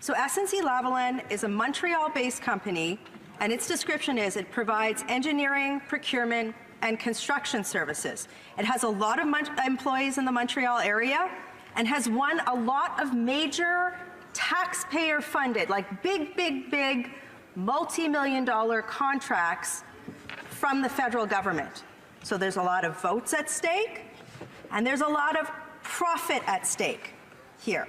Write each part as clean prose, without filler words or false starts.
So SNC Lavalin is a Montreal-based company, and its description is it provides engineering, procurement, and construction services. It has a lot of employees in the Montreal area and has won a lot of major taxpayer-funded, like big, multi-million-dollar contracts from the federal government. So there's a lot of votes at stake, and there's a lot of profit at stake here.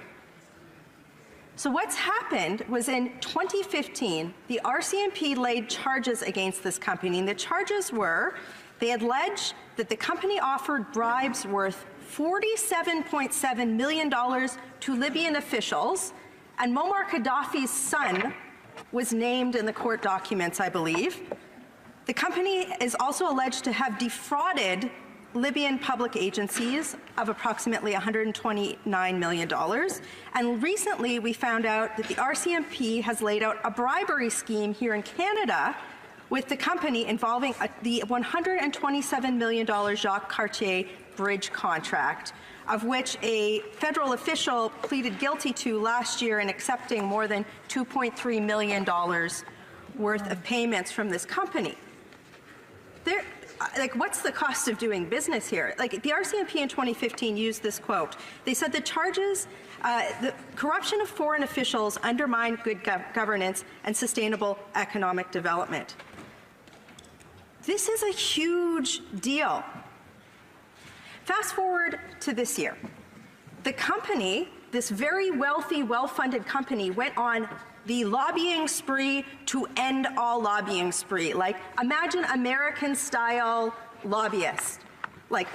So what's happened was in 2015, the RCMP laid charges against this company, and the charges were, they alleged that the company offered bribes worth $47.7 million to Libyan officials, and Muammar Gaddafi's son was named in the court documents, I believe. The company is also alleged to have defrauded Libyan public agencies of approximately $129 million. And recently we found out that the RCMP has laid out a bribery scheme here in Canada with the company involving the $127 million Jacques Cartier bridge contract, of which a federal official pleaded guilty to last year in accepting more than $2.3 million worth of payments from this company. Like, what's the cost of doing business here? Like, the RCMP in 2015 used this quote. They said the charges, the corruption of foreign officials undermine good governance and sustainable economic development. This is a huge deal. Fast forward to this year. The company, this very wealthy, well-funded company, went on the lobbying spree to end all lobbying spree. Like, imagine American-style lobbyists, like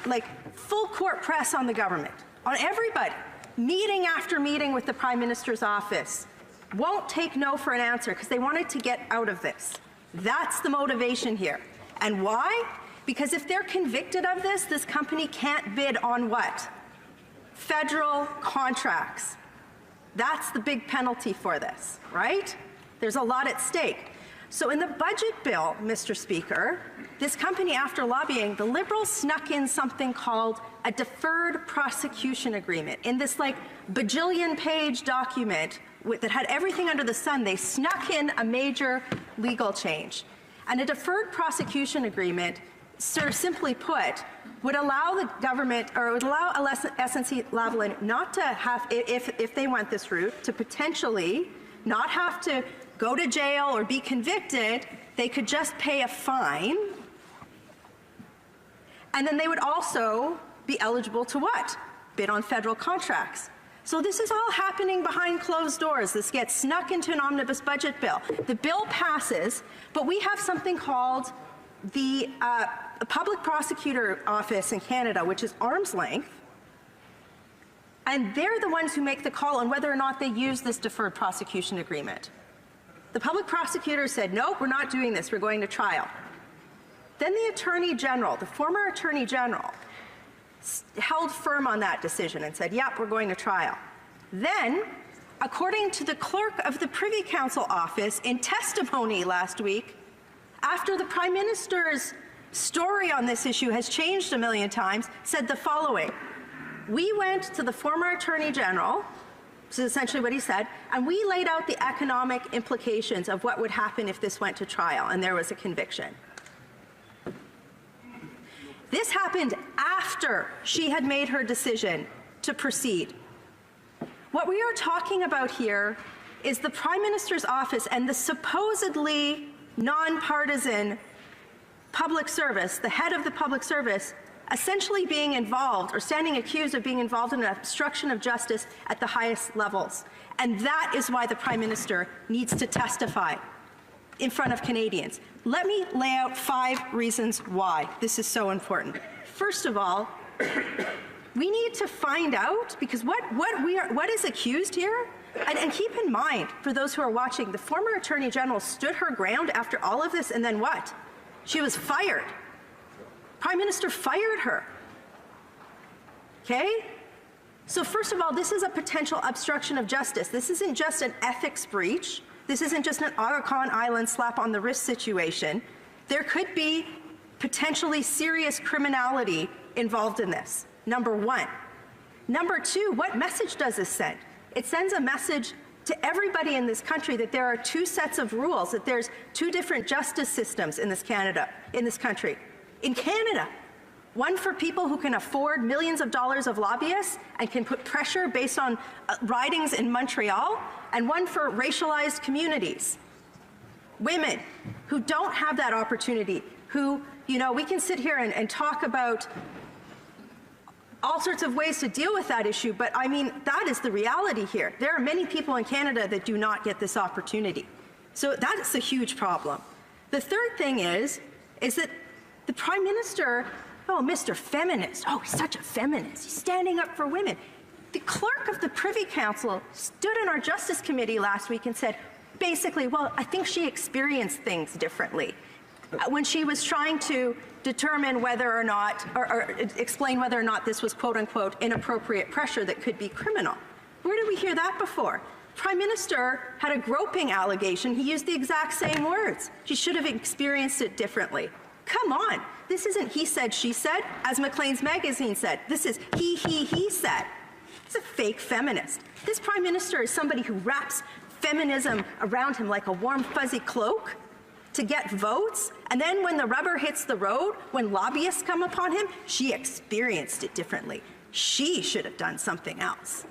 full court press on the government, on everybody, meeting after meeting with the Prime Minister's office. Won't take no for an answer because they wanted to get out of this. That's the motivation here. And why? Because if they're convicted of this, this company can't bid on what? Federal contracts. That's the big penalty for this, right? There's a lot at stake. So in the budget bill, Mr. Speaker, this company, after lobbying, the Liberals snuck in something called a deferred prosecution agreement. In this like bajillion-page document that had everything under the sun, they snuck in a major legal change. And a deferred prosecution agreement, sort of simply put, would allow the government, or would allow SNC Lavalin not to have, if they went this route, to potentially not have to go to jail or be convicted. They could just pay a fine. And then they would also be eligible to what? Bid on federal contracts. So this is all happening behind closed doors. This gets snuck into an omnibus budget bill. The bill passes, but we have something called the Public Prosecutor Office in Canada, which is arm's length, and they're the ones who make the call on whether or not they use this deferred prosecution agreement. The public prosecutor said, nope, we're not doing this, we're going to trial. Then the Attorney General, the former Attorney General, held firm on that decision and said, yep, we're going to trial. Then, according to the clerk of the Privy Council office in testimony last week, after the Prime Minister's story on this issue has changed a million times, said the following: we went to the former Attorney General, this is essentially what he said, and we laid out the economic implications of what would happen if this went to trial and there was a conviction. This happened after she had made her decision to proceed. What we are talking about here is the Prime Minister's office and the supposedly nonpartisan public service, the head of the public service, essentially being involved or standing accused of being involved in an obstruction of justice at the highest levels. And that is why the Prime Minister needs to testify in front of Canadians. Let me lay out 5 reasons why this is so important. First of all, we need to find out, because what is accused here, and keep in mind, for those who are watching, the former Attorney General stood her ground after all of this, and then what? She was fired. Prime Minister fired her. Okay? So first of all, this is a potential obstruction of justice. This isn't just an ethics breach. This isn't just an Arakan Island slap on the wrist situation. There could be potentially serious criminality involved in this, number one. Number two, what message does this send? It sends a message to everybody in this country that there are two sets of rules, that there's two different justice systems in this country. In Canada, one for people who can afford millions of dollars of lobbyists and can put pressure based on ridings in Montreal, and one for racialized communities. Women who don't have that opportunity, who, you know, we can sit here and talk about all sorts of ways to deal with that issue, but I mean, that is the reality here. There are many people in Canada that do not get this opportunity. So that is a huge problem. The third thing is that the Prime Minister, oh, Mr. Feminist, oh, he's such a feminist, he's standing up for women. The clerk of the Privy Council stood in our Justice Committee last week and said, basically, well, I think she experienced things differently when she was trying to determine whether or not, or explain whether or not this was quote unquote inappropriate pressure that could be criminal. Where did we hear that before? Prime Minister had a groping allegation. He used the exact same words. She should have experienced it differently. Come on. This isn't he said, she said, as Maclean's magazine said. This is he said. He's a fake feminist. This Prime Minister is somebody who wraps feminism around him like a warm, fuzzy cloak to get votes, and then when the rubber hits the road, when lobbyists come upon him, she experienced it differently. She should have done something else.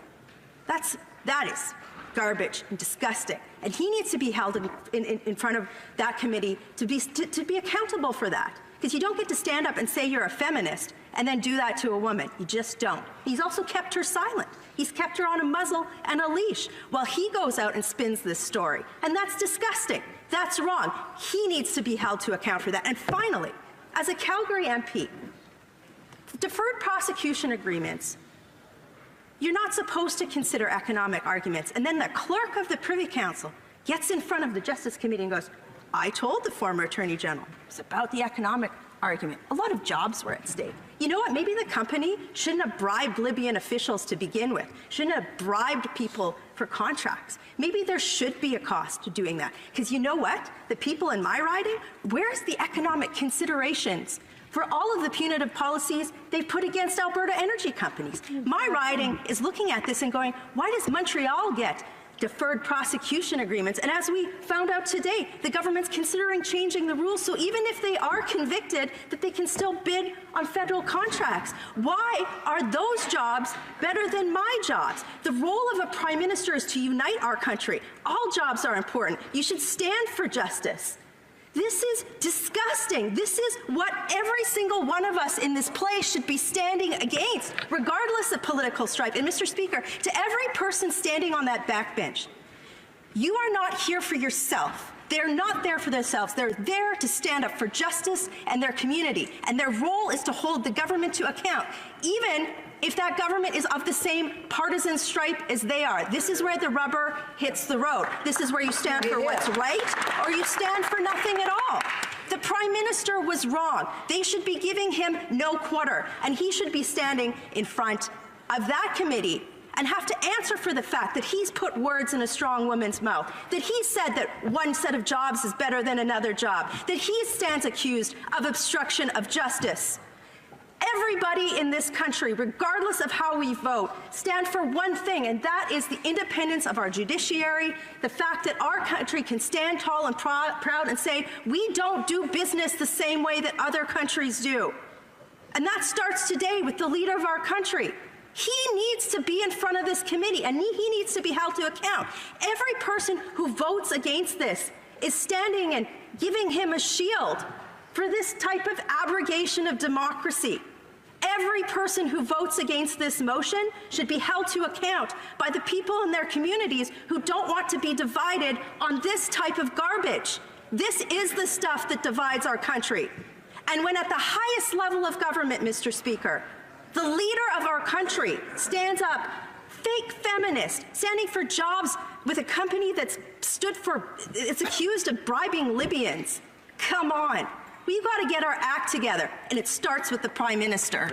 That is garbage and disgusting, and he needs to be held in front of that committee to be accountable for that, because you don't get to stand up and say you're a feminist and then do that to a woman. You just don't. He's also kept her silent. He's kept her on a muzzle and a leash while he goes out and spins this story. And that's disgusting. That's wrong. He needs to be held to account for that. And finally, as a Calgary MP, deferred prosecution agreements, you're not supposed to consider economic arguments. And then the clerk of the Privy Council gets in front of the Justice Committee and goes, I told the former Attorney General it's about the economic argument. A lot of jobs were at stake. You know what? Maybe the company shouldn't have bribed Libyan officials to begin with, shouldn't have bribed people for contracts. Maybe there should be a cost to doing that. Because you know what? The people in my riding, where's the economic considerations for all of the punitive policies they've put against Alberta energy companies? My riding is looking at this and going, why does Montreal get deferred prosecution agreements? And as we found out today, the government's considering changing the rules so even if they are convicted, that they can still bid on federal contracts. Why are those jobs better than my jobs? The role of a prime minister is to unite our country. All jobs are important. You should stand for justice. This is disgusting. This is what every single one of us in this place should be standing against, regardless of political stripe. And Mr. Speaker, to every person standing on that backbench, you are not here for yourself. They're not there for themselves. They're there to stand up for justice and their community. And their role is to hold the government to account, even if that government is of the same partisan stripe as they are. This is where the rubber hits the road. This is where you stand for what's right, or you stand for nothing at all. The Prime Minister was wrong. They should be giving him no quarter, and he should be standing in front of that committee and have to answer for the fact that he's put words in a strong woman's mouth, that he said that one set of jobs is better than another job, that he stands accused of obstruction of justice. Everybody in this country, regardless of how we vote, stand for one thing, and that is the independence of our judiciary, the fact that our country can stand tall and proud and say, we don't do business the same way that other countries do. And that starts today with the leader of our country. He needs to be in front of this committee, and he needs to be held to account. Every person who votes against this is standing and giving him a shield for this type of abrogation of democracy. Every person who votes against this motion should be held to account by the people in their communities who don't want to be divided on this type of garbage. This is the stuff that divides our country. And when at the highest level of government, Mr. Speaker, the leader of our country stands up, fake feminist, standing for jobs with a company that's it's accused of bribing Libyans. Come on. We've got to get our act together, and it starts with the Prime Minister.